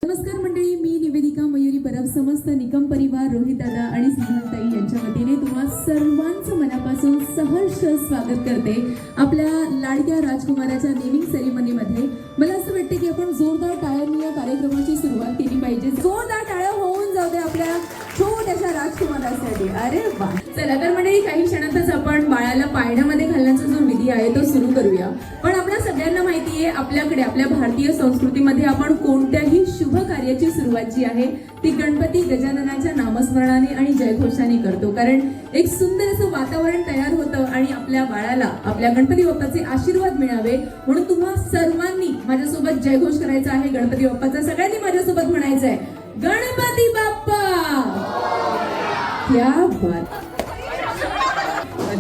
नमस्कार मंडळी, मी निवेदिका मयुरी परब, समस्त निकम परिवार, रोहित दादा आणि स्नेहलताई यांच्या वतीने तुम्हा सर्वांचं मनापासून सहर्ष स्वागत करते आपल्या लाडक्या राजकुमाराच्या नेमिंग सेरेमनीमध्ये. मला असं वाटतं की आपण जोरदार टाळ्यांनी या कार्यक्रमाची सुरुवात केली पाहिजे. जोरदार टाळ्या होऊन जाऊ दे आपल्या छोट्याशा राजकुमारासाठी. अरे वा, चला तर मंडळी, काही क्षणातच आपण बाळाला पाळण्यामध्ये घालण्याचा जो विधी आहे तो सुरू करूया. पण आपल्या सगळ्यांना माहिती आहे, आपल्याकडे आपल्या भारतीय संस्कृतीमध्ये आपण कोणत्याही शुभ कार्याची सुरुवात जी आहे ती गणपती गजाननाच्या नामस्मरणाने आणि जयघोषाने करतो. कारण एक सुंदर असं वातावरण तयार होतं आणि आपल्या बाळाला आपल्या गणपती बाप्पाचे आशीर्वाद मिळावे म्हणून तुम्हा सर्वांनी माझ्यासोबत जयघोष करायचा आहे. गणपती बाप्पाचा सगळ्यांनी माझ्यासोबत म्हणायचं आहे, गणपती बाप्पा. क्या बात.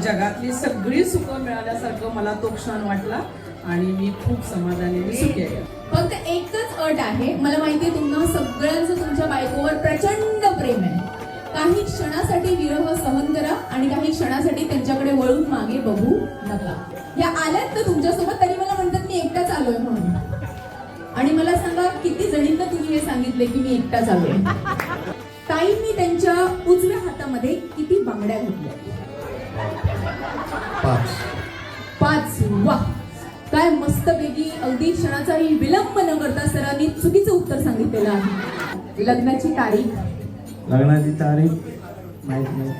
जगातली सगळी सुख मिळाल्यासारखं मला तो क्षण वाटला आणि मी खूप समाधानी सुखी आहे. फक्त एकच अट आहे, मला माहितीये तुम्हा सगळ्यांचं तुमच्या बायकोवर प्रचंड प्रेम आहे. काही क्षणासाठी विरह सहन करा आणि काही क्षणासाठी त्यांच्याकडे वळून मागे बघू नका. या आल्यात तर तुमच्यासोबत, तरी मला म्हणतात मी एकटाच आलोय म्हणून. आणि मला सांगा, किती जणींना तुम्ही हे सांगितले की मी एकटाच आलोय? ताईंनी त्यांच्या उजव्या हातामध्ये किती बांगड्या घातल्या? 5. वाह, काय मस्त पैकी, अगदी क्षणाचाही विलंब न करता सरांनी चुकीचं उत्तर सांगितलेलं आहे. लग्नाची तारीख माहित नाही.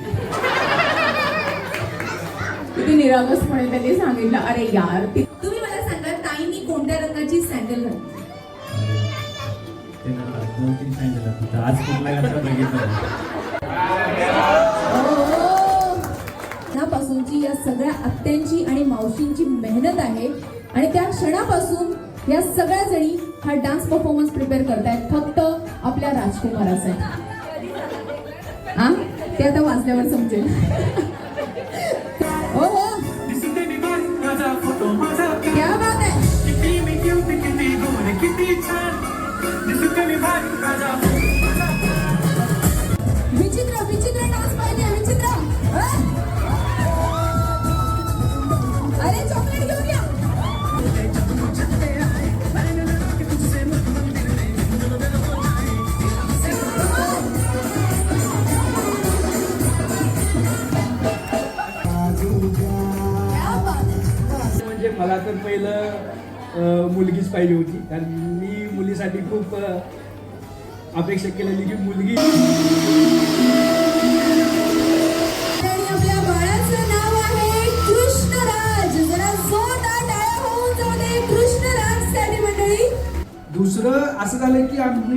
किती निरागसपणे त्यांनी सांगितलं. अरे यार, तुम्ही मला सांगा, ताईंनी कोणत्या रंगाची सँडल घातली? आज कुठला घातला बघितलं. पासूनची या सगळ्या आत्यांची आणि मावशींची मेहनत आहे आणि त्या क्षणापासून या सगळ्या जणी हा डान्स परफॉर्मन्स प्रिपेअर करतायत फक्त आपल्या राजकुमारासाठी. हा, ते आता वाचल्यावर समजेल. हो हो, क्या बात आहे. विचित्र विचित्र डान्स पाहिजे, विचित्र. अरे चॉकलेट घेऊन या. म्हणजे मला तर पहिलं मुलगीच पाहिजे होती, कारण मी मुलीसाठी खूप अपेक्षा केलेली की मुलगी. आपल्या बाळाचं नाव आहे कृष्णराज. जरा जोरदार टाळ्या होऊन जाऊ दे कृष्णराज साठी मंडळी. दुसरं असं झालं की आम्ही